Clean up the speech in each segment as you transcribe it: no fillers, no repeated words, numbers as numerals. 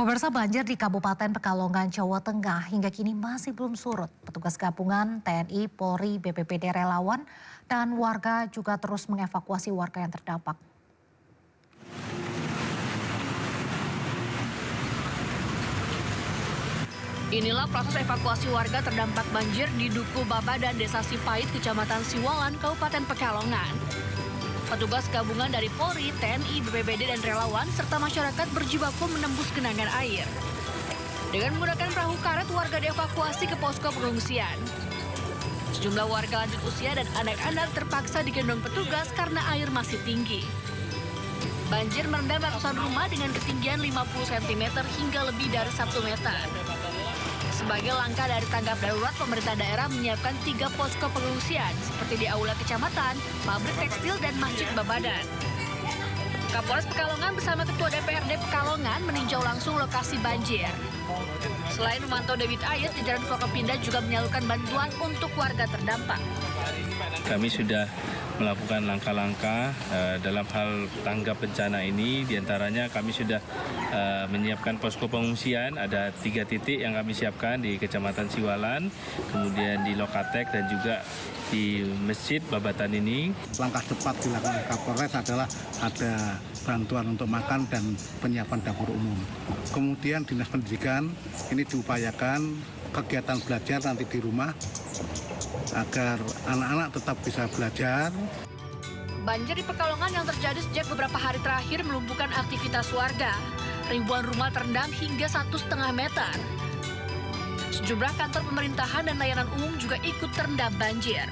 Pemirsa, banjir di Kabupaten Pekalongan, Jawa Tengah hingga kini masih belum surut. Petugas gabungan TNI, Polri, BPBD, relawan, dan warga juga terus mengevakuasi warga yang terdampak. Inilah proses evakuasi warga terdampak banjir di Duku Baba dan Desa Sipait, Kecamatan Siwalan, Kabupaten Pekalongan. Petugas gabungan dari Polri, TNI, BPBD, dan relawan serta masyarakat berjibaku menembus genangan air. Dengan menggunakan perahu karet, warga dievakuasi ke posko pengungsian. Sejumlah warga lanjut usia dan anak-anak terpaksa digendong petugas karena air masih tinggi. Banjir merendam ratusan rumah dengan ketinggian 50 cm hingga lebih dari 1 meter. Sebagai langkah dari tanggap darurat, pemerintah daerah menyiapkan 3 posko pengungsian seperti di Aula Kecamatan, pabrik tekstil, dan Masjid Babadan. Kapolres Pekalongan bersama Ketua DPRD Pekalongan meninjau langsung lokasi banjir. Selain memantau debit air, jajaran Forkopimda juga menyalurkan bantuan untuk warga terdampak. Kami sudah melakukan langkah-langkah dalam hal tanggap bencana ini. Diantaranya kami sudah menyiapkan posko pengungsian, ada 3 titik yang kami siapkan di Kecamatan Siwalan, kemudian di Lokatek dan juga di Masjid Babatan ini. Langkah cepat dilakukan Kapolres adalah ada bantuan untuk makan dan penyiapan dapur umum. Kemudian Dinas Pendidikan ini diupayakan kegiatan belajar nanti di rumah agar anak-anak tetap bisa belajar. Banjir di Pekalongan yang terjadi sejak beberapa hari terakhir melumpuhkan aktivitas warga. Ribuan rumah terendam hingga 1,5 meter. Sejumlah kantor pemerintahan dan layanan umum juga ikut terendam banjir.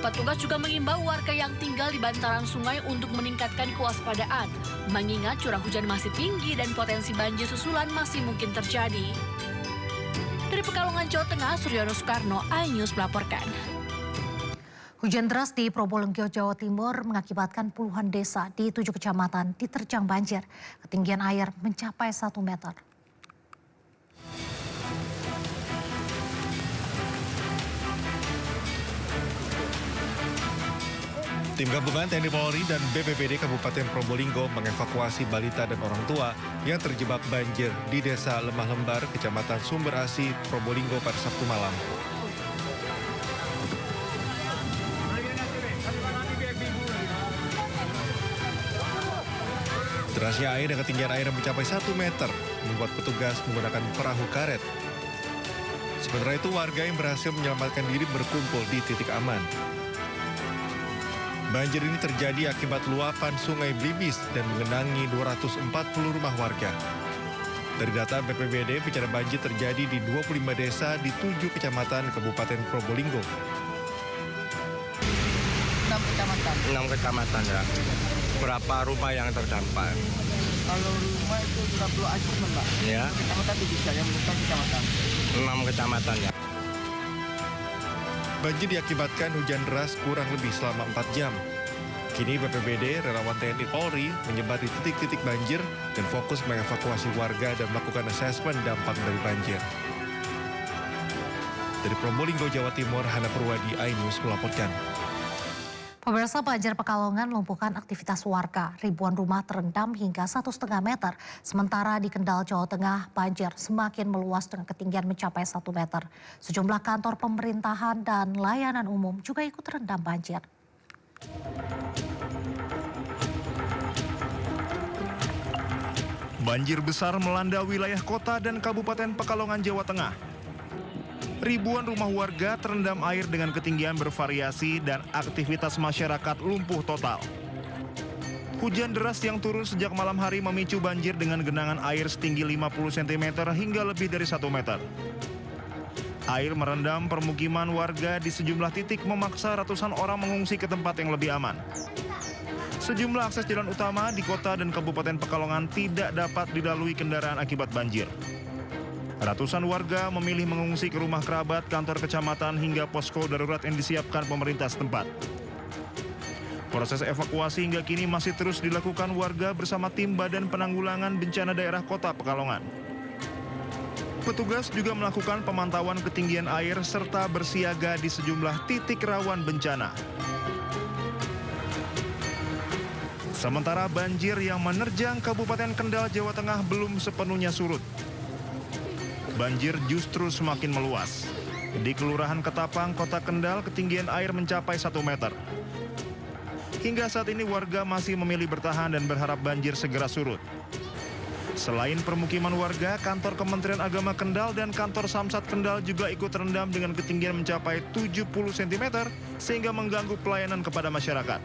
Petugas juga mengimbau warga yang tinggal di bantaran sungai untuk meningkatkan kewaspadaan, mengingat curah hujan masih tinggi dan potensi banjir susulan masih mungkin terjadi. Dari Pekalongan, Jawa Tengah, Suryono Soekarno, iNews melaporkan. Hujan deras di Probolinggo, Jawa Timur mengakibatkan puluhan desa di 7 kecamatan diterjang banjir. Ketinggian air mencapai 1 meter. Tim gabungan TNI Polri dan BPBD Kabupaten Probolinggo mengevakuasi balita dan orang tua yang terjebak banjir di Desa Lemah Lembar, Kecamatan Sumber Asi, Probolinggo pada Sabtu malam. Derasnya air dan ketinggian air yang mencapai 1 meter membuat petugas menggunakan perahu karet. Sementara itu warga yang berhasil menyelamatkan diri berkumpul di titik aman. Banjir ini terjadi akibat luapan Sungai Blibis dan mengenangi 240 rumah warga. Dari data BPBD, bencana banjir terjadi di 25 desa di 7 kecamatan Kabupaten Probolinggo. 6 kecamatan. 6 kecamatan ya. Berapa rumah yang terdampak? Kalau rumah itu 30 aja, Mbak. Ya. Kecamatan 7 yang menentukan kecamatan. 6 kecamatan ya. Banjir diakibatkan hujan deras kurang lebih selama 4 jam. Kini BPBD, relawan TNI Polri menyebar di titik-titik banjir dan fokus mengevakuasi warga dan melakukan asesmen dampak dari banjir. Dari Probolinggo, Jawa Timur, Hana Purwadi, iNews melaporkan. Pemirsa, banjir Pekalongan melumpuhkan aktivitas warga. Ribuan rumah terendam hingga 1,5 meter. Sementara di Kendal, Jawa Tengah, banjir semakin meluas dengan ketinggian mencapai 1 meter. Sejumlah kantor pemerintahan dan layanan umum juga ikut terendam banjir. Banjir besar melanda wilayah kota dan Kabupaten Pekalongan, Jawa Tengah. Ribuan rumah warga terendam air dengan ketinggian bervariasi dan aktivitas masyarakat lumpuh total. Hujan deras yang turun sejak malam hari memicu banjir dengan genangan air setinggi 50 cm hingga lebih dari 1 meter. Air merendam permukiman warga di sejumlah titik memaksa ratusan orang mengungsi ke tempat yang lebih aman. Sejumlah akses jalan utama di kota dan Kabupaten Pekalongan tidak dapat dilalui kendaraan akibat banjir. Ratusan warga memilih mengungsi ke rumah kerabat, kantor kecamatan, hingga posko darurat yang disiapkan pemerintah setempat. Proses evakuasi hingga kini masih terus dilakukan warga bersama tim Badan Penanggulangan Bencana Daerah Kota Pekalongan. Petugas juga melakukan pemantauan ketinggian air serta bersiaga di sejumlah titik rawan bencana. Sementara banjir yang menerjang Kabupaten Kendal, Jawa Tengah belum sepenuhnya surut. Banjir justru semakin meluas. Di Kelurahan Ketapang, Kota Kendal, ketinggian air mencapai 1 meter. Hingga saat ini warga masih memilih bertahan dan berharap banjir segera surut. Selain permukiman warga, kantor Kementerian Agama Kendal dan kantor Samsat Kendal juga ikut terendam dengan ketinggian mencapai 70 cm sehingga mengganggu pelayanan kepada masyarakat.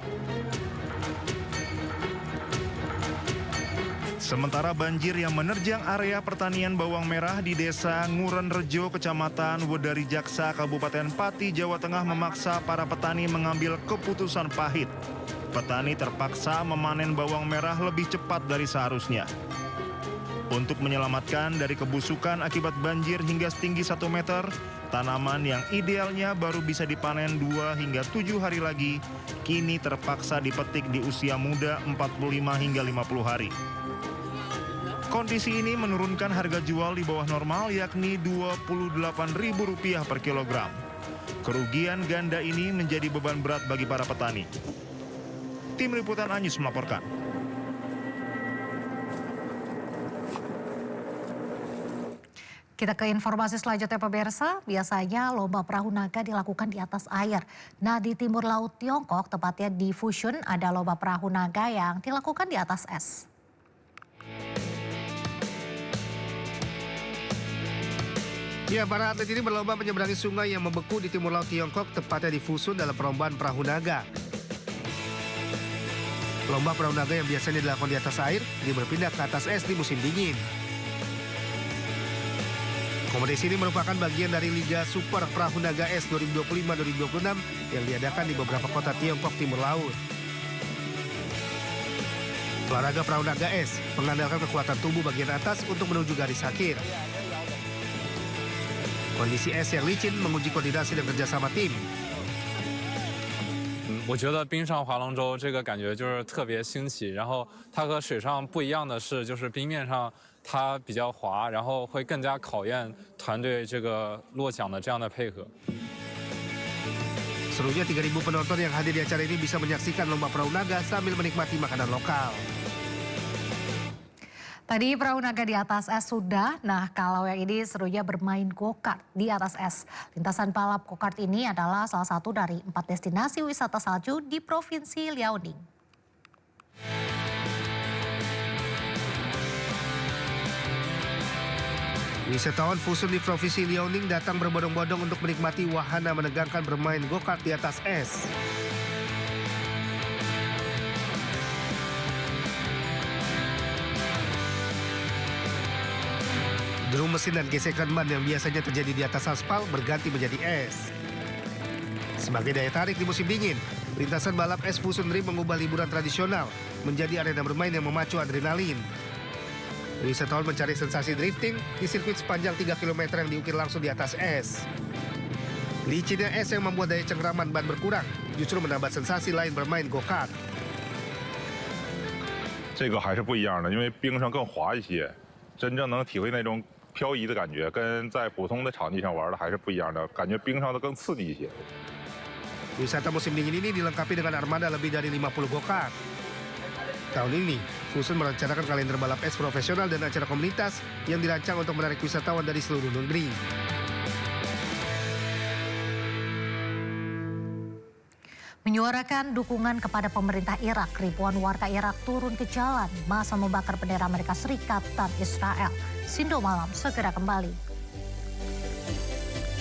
Sementara banjir yang menerjang area pertanian bawang merah di Desa Ngurenrejo, Kecamatan Wedari Jaksa, Kabupaten Pati, Jawa Tengah memaksa para petani mengambil keputusan pahit. Petani terpaksa memanen bawang merah lebih cepat dari seharusnya. Untuk menyelamatkan dari kebusukan akibat banjir hingga setinggi 1 meter, tanaman yang idealnya baru bisa dipanen 2 hingga 7 hari lagi, kini terpaksa dipetik di usia muda 45 hingga 50 hari. Kondisi ini menurunkan harga jual di bawah normal, yakni Rp28.000 per kilogram. Kerugian ganda ini menjadi beban berat bagi para petani. Tim Liputan Anyus melaporkan. Kita ke informasi selanjutnya pemirsa, biasanya lomba perahu naga dilakukan di atas air. Nah di timur laut Tiongkok, tepatnya di Fushun, ada lomba perahu naga yang dilakukan di atas es. Ya, para atlet ini berlomba menyeberangi sungai yang membeku di timur laut Tiongkok, tepatnya di Fushun dalam perlombaan perahu naga. Lomba perahu naga yang biasanya dilakukan di atas air, ini berpindah ke atas es di musim dingin. Kompetisi ini merupakan bagian dari Liga Super Perahu Naga Es 2025-2026 yang diadakan di beberapa kota Tiongkok Timur Laut. Olahraga perahu naga es mengandalkan kekuatan tubuh bagian atas untuk menuju garis akhir. Kondisi es yang licin menguji koordinasi dan kerjasama tim. 我觉得冰上划龙舟这个感觉就是特别新奇，然后它和水上不一样的是，就是冰面上它比较滑，然后会更加考验团队这个落桨的这样的配合。 Seluruhnya 3.000 penonton yang hadir di acara ini bisa menyaksikan lomba perahu naga sambil menikmati makanan lokal. Tadi perahu naga di atas es sudah, nah kalau yang ini serunya bermain go-kart di atas es. Lintasan balap go-kart ini adalah salah satu dari 4 destinasi wisata salju di Provinsi Liaoning. Wisatawan Fushun di Provinsi Liaoning datang berbondong-bondong untuk menikmati wahana menegangkan bermain go-kart di atas es. Drum mesin dan gesekan ban yang biasanya terjadi di atas aspal berganti menjadi es. Sebagai daya tarik di musim dingin, lintasan balap es Fushun Rim mengubah liburan tradisional menjadi arena bermain yang memacu adrenalin. Wisatawan mencari sensasi drifting di sirkuit sepanjang 3 km yang diukir langsung di atas es. Licinnya es yang membuat daya cengkraman ban berkurang, justru menambah sensasi lain bermain go-kart. 这个还是不一样的，因为冰上更滑一些，真正能体会那种漂移的感觉，跟在普通的场地上玩的还是不一样的，感觉冰上的更刺激一些。 Wisata musim dingin ini dilengkapi dengan armada lebih dari 50 go-kart. Tahun ini, Fushun merencanakan kalender balap es profesional dan acara komunitas yang dirancang untuk menarik wisatawan dari seluruh negeri. Menyuarakan dukungan kepada pemerintah Irak, ribuan warga Irak turun ke jalan masa membakar bendera Amerika Serikat dan Israel. Sindo Malam segera kembali.